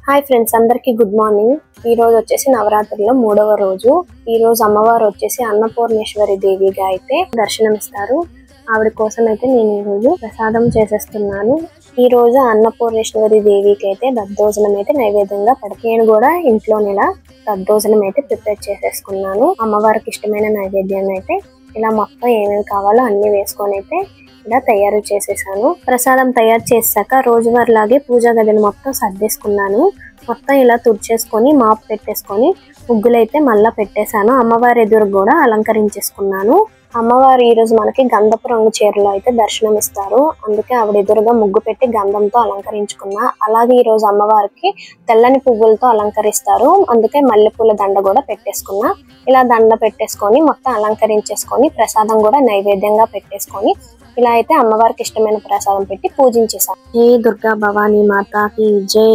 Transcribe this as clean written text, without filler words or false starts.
Hi friends, అందరికీ good morning. ఈ రోజు వచ్చేసి నవరాత్రిలో 3వ రోజు. ఈ రోజు అమ్మవారు వచ్చేసి అన్నపూర్ణేశ్వరి దేవిగా అయితే దర్శనమిస్తారు. ఆవిడ కోసం అయితే నేను ఈ రోజు ప్రసాదం చేసేస్తున్నాను. ఈ రోజు అన్నపూర్ణేశ్వరి దేవికి అయితే దద్దోజనం అయితే నైవేద్యంగా నేను కూడా ఇంట్లోనే ఇలా దద్దోజనం అయితే ప్రిపేర్ చేసేసుకున్నాను. అమ్మవారికి ఇష్టమైన నైవేద్యాన్ని అయితే ఇలా మొత్తం ఏమేమి కావాలో అన్ని వేసుకొని అయితే ఇలా తయారు చేసేసాను. ప్రసాదం తయారు చేశాక రోజువారిలాగే పూజా గదిని మొత్తం సర్దేసుకున్నాను. మొత్తం ఇలా తుడిచేసుకొని మాప్ పెట్టేసుకొని ముగ్గులైతే మళ్ళా పెట్టేశాను. అమ్మవారి ఎదురు కూడా అలంకరించేసుకున్నాను. అమ్మవారు ఈ రోజు మనకి గంధపు రంగు చీరలో అయితే దర్శనం ఇస్తారు. అందుకే ఆవిడ ఎదురుగా ముగ్గు పెట్టి గంధంతో అలంకరించుకున్నా. అలాగే ఈ రోజు అమ్మవారికి తెల్లని పువ్వులతో అలంకరిస్తారు. అందుకే మల్లెపూల దండ కూడా పెట్టేసుకున్నా. ఇలా దండ పెట్టేసుకొని మొత్తం అలంకరించేసుకొని ప్రసాదం కూడా నైవేద్యంగా పెట్టేసుకొని ఇలా అయితే అమ్మవారికి ఇష్టమైన ప్రసాదం పెట్టి పూజించేశాను. జై దుర్గా భవానీ మాతాకి జై.